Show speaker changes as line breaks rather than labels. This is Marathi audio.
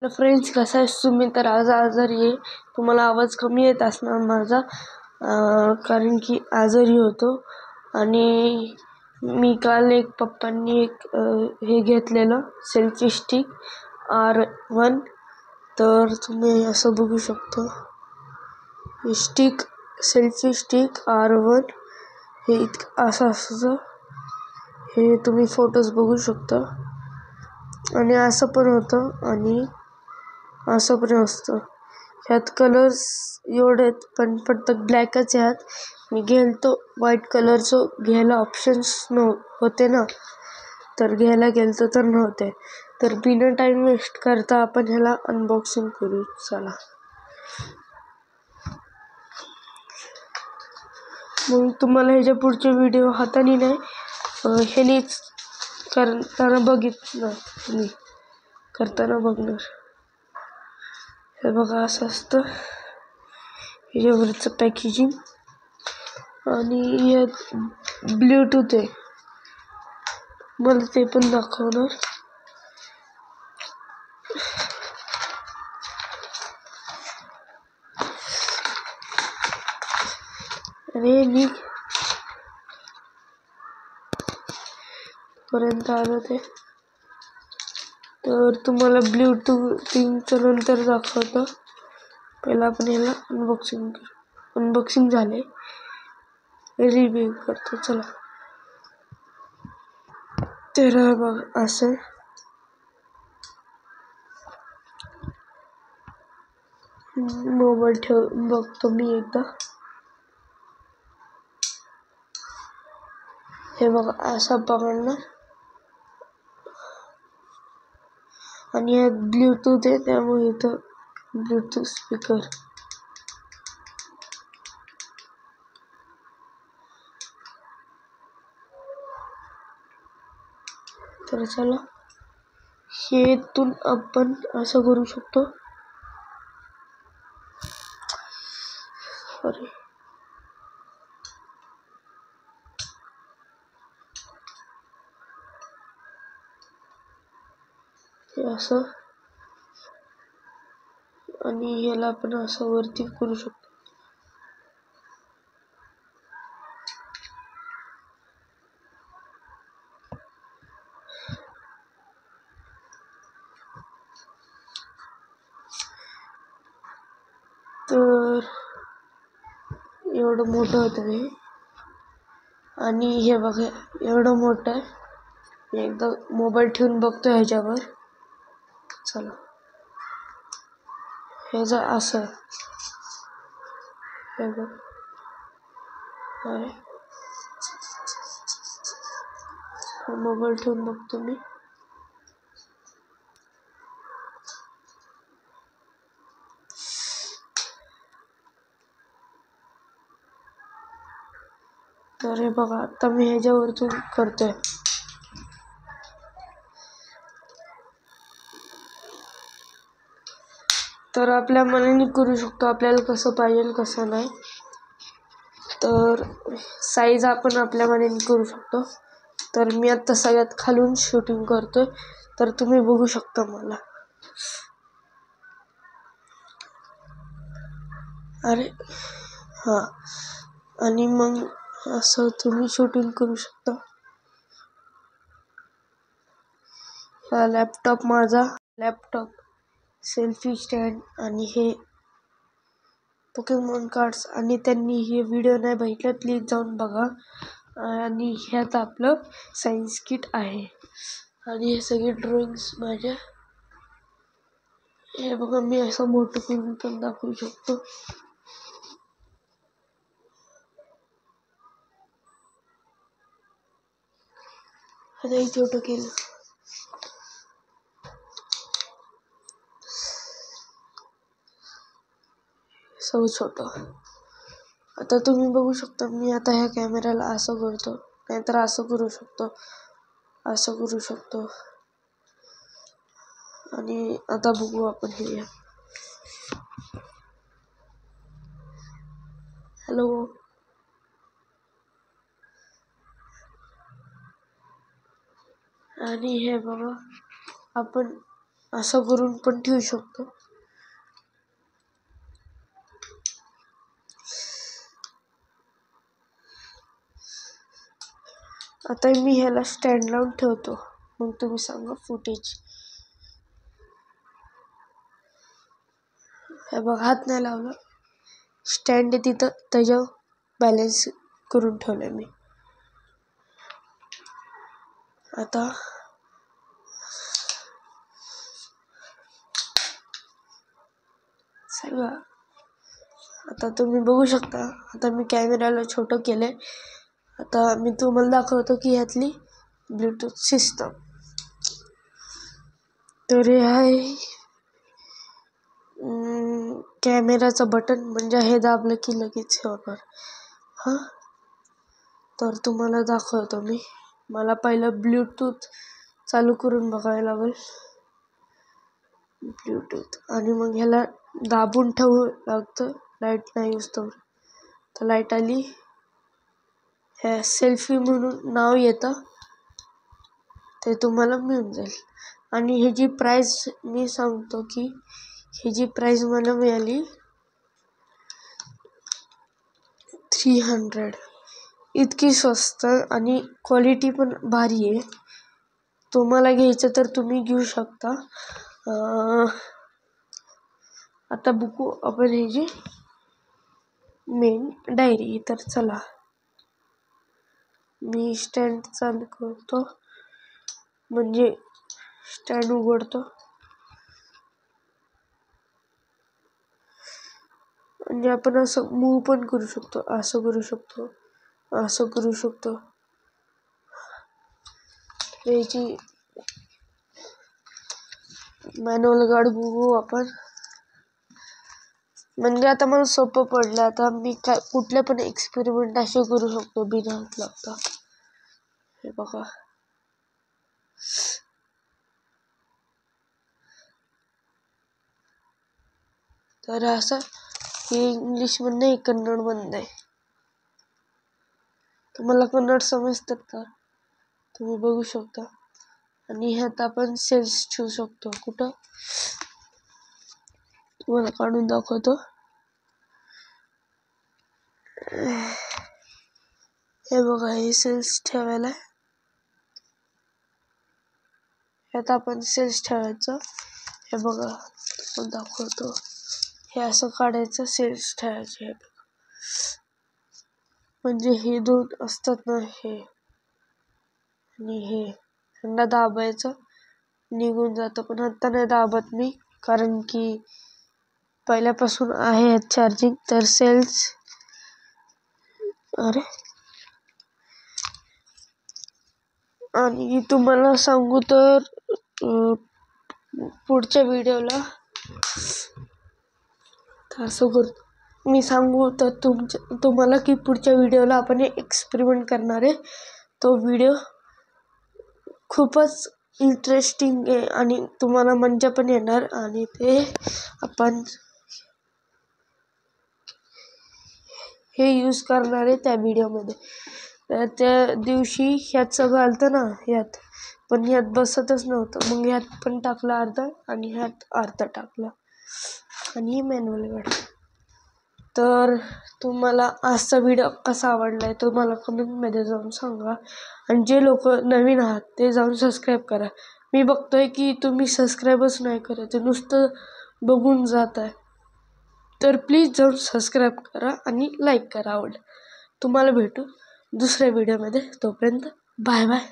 फ्रेंड्स, कसा आहेस तुम्ही? तर आज आजारी आहे. तुम्हाला आवाज कमी येत असणार माझा, कारण की आजारी होतो. आणि मी काल पप्पांनी हे घेतलेलं सेल्फी स्टिक R1. तर तुम्ही असं बघू शकता, हे सेल्फी स्टिक R1 हे असं असतं. हे तुम्ही फोटोज बघू शकता. आणि असं पण होतं आणि असं पण असतं. ह्यात कलर्स एवढे पण फक्त ब्लॅकच ह्यात. मी गेलतो व्हाईट कलरचं घ्यायला, ऑप्शन्स होते ना, तर घ्यायला गेलतो तर नव्हते. तर बिना टाइम वेस्ट करता आपण ह्याला अनबॉक्सिंग करू. चला. मग तुम्हाला ह्याच्या पुढचे व्हिडिओ हाताने नाही, ह्यानेच करताना बघितलं, मी करताना बघणार. हे बघा, असं असतं ह्याच्यावरचं पॅकेजिंग. आणि यात ब्ल्यूटूथ आहे, मला ते पण दाखवणार. आणि मी पर्यंत आलो ते. तर तुम्हाला ब्ल्यूटूथचं नंतर दाखवतो. पहिला आपण ह्याला अनबॉक्सिंग झाले, रिव्ह्यू करतो. चला. तर बघा, असं मोबाईल ठेवून बघतो मी एकदा. हे बघा, असा पकडणार आणि यात ब्ल्यूटूथ आहे, त्यामुळे इथं ब्ल्यूटूथ स्पीकर. तर चला, हेतून आपण असं करू शकतो. सॉरी. हे असं, आणि ह्याला आपण असं वरती करू शकतो. तर एवढं मोठं होतं हे. आणि हे बघा, एवढं मोठं आहे. मी एकदा मोबाईल ठेवून बघतो ह्याच्यावर. चला. हे जर असं, हे बघ, मोबाईल ठेवून बघतो मी. तर हे बघा, आता मी ह्याच्यावरतून करतोय. तर आपल्या मनाने करू शकतो, आपल्याला कसं पाहिजे कसं नाही. तर साईज आपण आपल्या मनाने करू शकतो. तर मी आता सगळ्यात खालून शूटिंग करतोय, तर तुम्ही बघू शकता मला. अरे हा, आणि मग असं तुम्ही शूटिंग करू शकता. हा लॅपटॉप, माझा लॅपटॉप, सेल्फी स्टँड आणि हे पोकेमॉन कार्ड्स. आणि त्यांनी हे व्हिडिओ नाही बघितला, प्लीज जाऊन बघा. आणि ह्यात आपलं सायन्स किट आहे. आणि हे सगळे ड्रॉइंग्स माझ्या. हे बघा, मी असं मोठं करून पण दाखवू शकतो. आता हे छोटं केलं. सगळं छोटं. आता तुम्ही बघू शकता, मी आता ह्या कॅमेऱ्याला असं करतो, नाहीतर असं करू शकतो, असं करू शकतो. आणि आता बघू आपण हे. हॅलो. आणि हे बघा, आपण असं करून पण ठेवू शकतो. आता मी ह्याला स्टँड लावून ठेवतो, मग तुम्ही सांगा फुटेज. हे बघ, हात नाही लावला, स्टँड आहे तिथं, त्याच्यावर बॅलन्स करून ठेवलंय मी. आता सगळं आता तुम्ही बघू शकता. आता मी कॅमेराला छोटं केलंय. आता मी तुम्हाला दाखवतो की ह्यातली ब्लूटूथ सिस्टम. तर हे आहे कॅमेराचं बटन, म्हणजे हे दाबलं की लगेच हे होणार. हां, तर तुम्हाला दाखवतो मी. मला पहिलं ब्लूटूथ चालू करून बघायला लागेल. ब्लूटूथ, आणि मग ह्याला दाबून ठेवू लागतं, लाईट नाही यूज तर लाईट आली. हे सेल्फी म्हणून नाव येतं, ते तुम्हाला मिळून जाईल. आणि ह्याची प्राईस मी सांगतो की ह्याची प्राईस मला मिळाली 300. इतकी स्वस्त आणि क्वालिटी पण भारी आहे. तुम्हाला घ्यायचं तर तुम्ही घेऊ शकता. आता बघू आपण ह्याची मेन डायरी. तर चला, मी स्टँड चालू करतो, म्हणजे स्टँड उघडतो, म्हणजे आपण असं मूव पण करू शकतो, असं करू शकतो, असं करू शकतो. याची मॅन्युअल गार्ड बघू आपण. म्हणजे आता मला सोपं पडलं. आता मी काय कुठले पण एक्सपेरिमेंट असे करू शकतो बिना हात लावता. हे बघा, तर असं हे इंग्लिश मध्ये नाही, कन्नड मध्ये आहे. तुम्हाला कन्नड समजतात का? तुम्ही बघू शकता. आणि ह्यात आपण सेल्स ठेवू शकतो. कुठं तुम्हाला काढून दाखवतो. हे बघा, हे सेल्स ठेवायला, ह्यात आपण सेल्स ठेवायचं. हे बघा, दाखवतो. हे असं काढायचं, सेल्स ठेवायचे. म्हणजे हे दोन असतात ना, हे आणि हे, ह्यांना दाबायचं, निघून जातं. पण आता नाही दाबत मी, कारण की पहिल्यापासून आहे चार्जिंग. तर सेल्स, अरे, आणि तुम्हाला सांगू तर पुढच्या व्हिडिओला असं करू मी सांगू तर तुम्हाला की पुढच्या व्हिडिओला आपण एक्सपेरिमेंट करणार आहे. तो व्हिडिओ खूपच इंटरेस्टिंग आहे आणि तुम्हाला मजा पण येणार. आणि ते आपण हे यूज करणार आहे त्या व्हिडिओमध्ये. तर त्या दिवशी ह्यात सगळं आलतं ना, ह्यात पण ह्यात बसतच नव्हतं. मग ह्यात पण टाकलं अर्धा, आणि ह्यात अर्धा टाकला, आणि मॅन्युअल गार्ड. तर तुम्हाला आजचा व्हिडिओ कसा आवडलाय तो मला कमेंटमध्ये जाऊन सांगा. आणि जे लोक नवीन आहात ते जाऊन सबस्क्राईब करा. मी बघतोय की तुम्ही सबस्क्राईबच नाही करत, नुसतं बघून जात आहे. तर प्लीज जाऊन सबस्क्राईब करा आणि लाईक करा. तुम्हाला भेटू दुसऱ्या व्हिडिओमध्ये. तोपर्यंत बाय बाय.